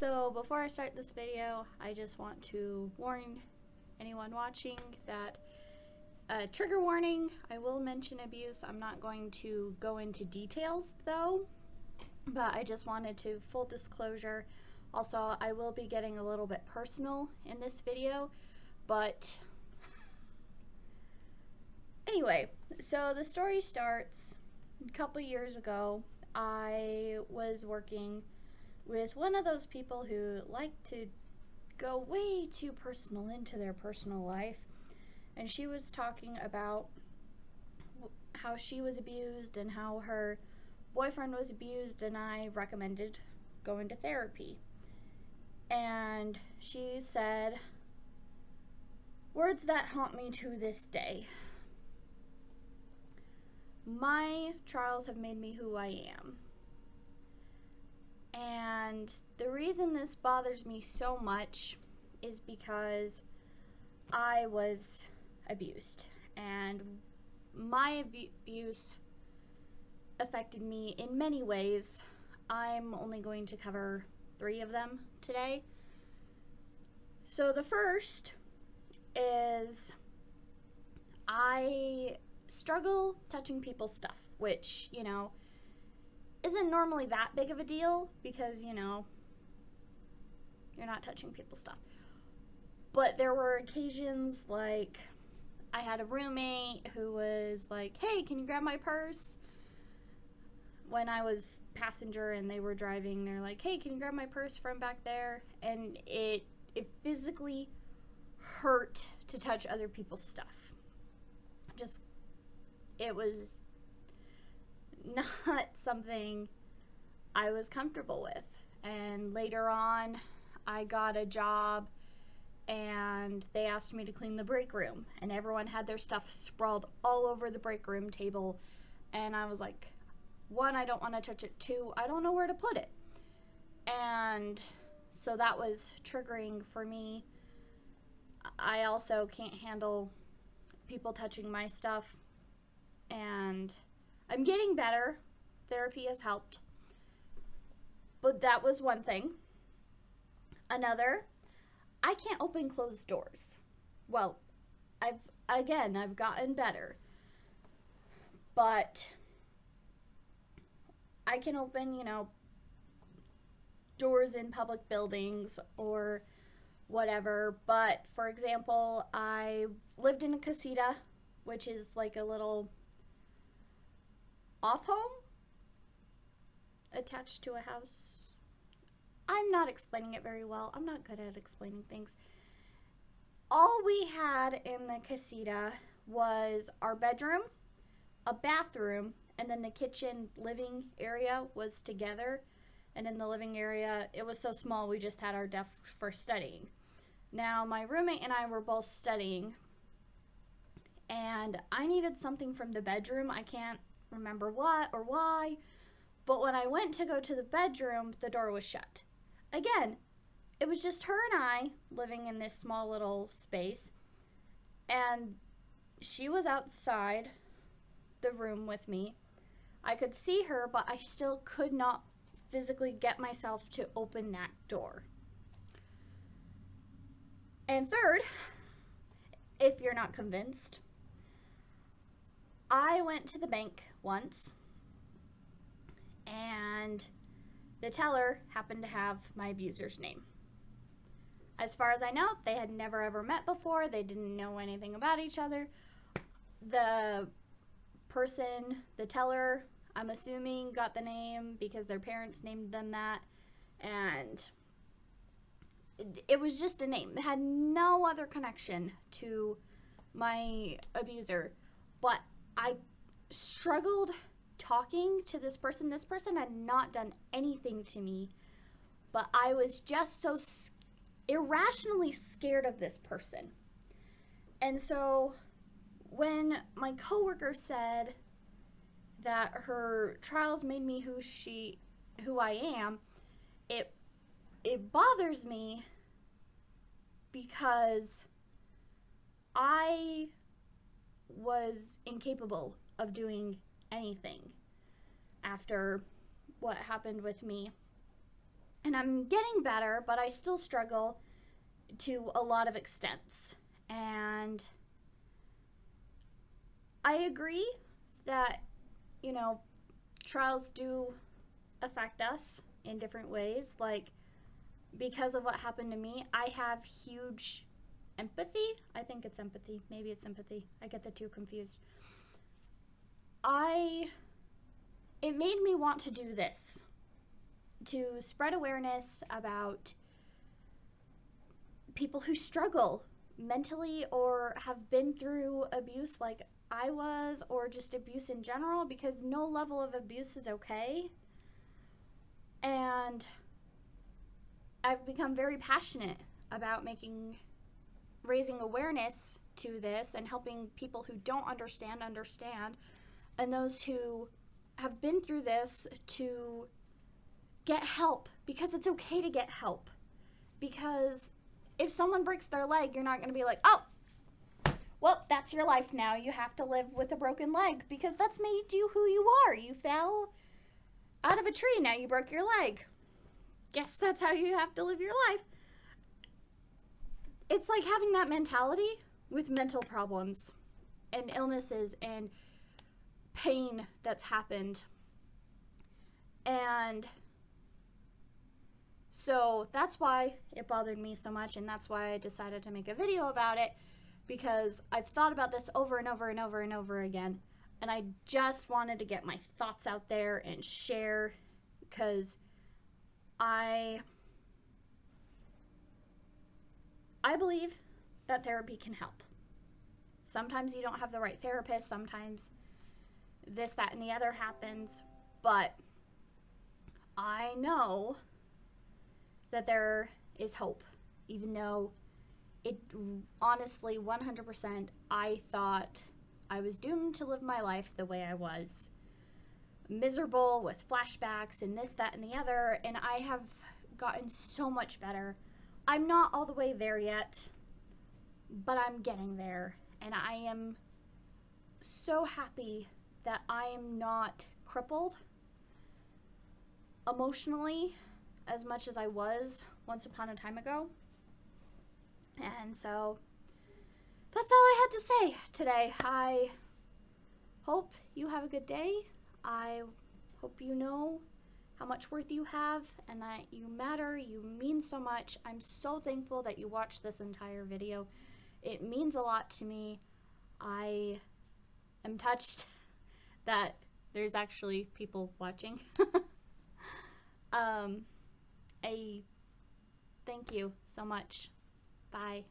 So before I start this video, I just want to warn anyone watching that trigger warning, I will mention abuse. I'm not going to go into details though, but I just wanted to full disclosure. Also, I will be getting a little bit personal in this video, but anyway, so the story starts a couple years ago. I was working with one of those people who like to go way too personal into their personal life, and she was talking about how she was abused and how her boyfriend was abused, and I recommended going to therapy. And she said words that haunt me to this day. My trials have made me who I am. And the reason this bothers me so much is because I was abused, and my abuse affected me in many ways. I'm only going to cover 3 of them today. So the first is I struggle touching people's stuff, which, isn't normally that big of a deal because, you're not touching people's stuff. But there were occasions like I had a roommate who was like, hey, can you grab my purse? When I was passenger and they were driving, they're like, hey, can you grab my purse from back there? And it physically hurt to touch other people's stuff. It was not something I was comfortable with. And later on, I got a job and they asked me to clean the break room, and everyone had their stuff sprawled all over the break room table, and I was like, 1, I don't want to touch it. 2, I don't know where to put it. And so that was triggering for me. I also can't handle people touching my stuff, and I'm getting better. Therapy has helped. But that was one thing. Another, I can't open closed doors. Well, I've gotten better. But I can open, doors in public buildings or whatever. But for example, I lived in a casita, which is like a little off home attached to a house. I'm not explaining it very well. I'm not good at explaining things. All we had in the casita was our bedroom, a bathroom, and then the kitchen living area was together. And in the living area, it was so small we just had our desks for studying. Now, my roommate and I were both studying, and I needed something from the bedroom. I can't remember what or why, but when I went to go to the bedroom, the door was shut. Again, it was just her and I living in this small little space, and she was outside the room with me. I could see her, but I still could not physically get myself to open that door. And third, if you're not convinced, I went to the bank once, and the teller happened to have my abuser's name. As far as I know, they had never ever met before. They didn't know anything about each other. The person, the teller, I'm assuming got the name because their parents named them that, and it was just a name. It had no other connection to my abuser, but I struggled talking to this person. This person had not done anything to me, but I was just so irrationally scared of this person. And so when my coworker said that her trials made me who I am, it bothers me because I was incapable of doing anything after what happened with me. And I'm getting better, but I still struggle to a lot of extents. And I agree that, you know, trials do affect us in different ways. Like, because of what happened to me, I have huge empathy. I think it's empathy. Maybe it's sympathy. I get the two confused. It made me want to do this, to spread awareness about people who struggle mentally or have been through abuse like I was, or just abuse in general, because no level of abuse is okay. And I've become very passionate about raising awareness to this and helping people who don't understand, and those who have been through this to get help, because it's okay to get help. Because if someone breaks their leg, you're not going to be like, oh, well, that's your life now. You have to live with a broken leg, because that's made you who you are. You fell out of a tree, now you broke your leg. Guess that's how you have to live your life. It's like having that mentality with mental problems and illnesses and pain that's happened. And so that's why it bothered me so much, and that's why I decided to make a video about it, because I've thought about this over and over and over and over again, and I just wanted to get my thoughts out there and share, because I believe that therapy can help. Sometimes you don't have the right therapist, sometimes this, that, and the other happens, but I know that there is hope, even though it honestly, 100%, I thought I was doomed to live my life the way I was. Miserable with flashbacks and this, that, and the other, and I have gotten so much better. I'm not all the way there yet, but I'm getting there, and I am so happy that I am not crippled emotionally as much as I was once upon a time ago. And so that's all I had to say today. I hope you have a good day. I hope you know how much worth you have and that you matter. You mean so much. I'm so thankful that you watched this entire video. It means a lot to me. I am touched that there's actually people watching. I thank you so much. Bye.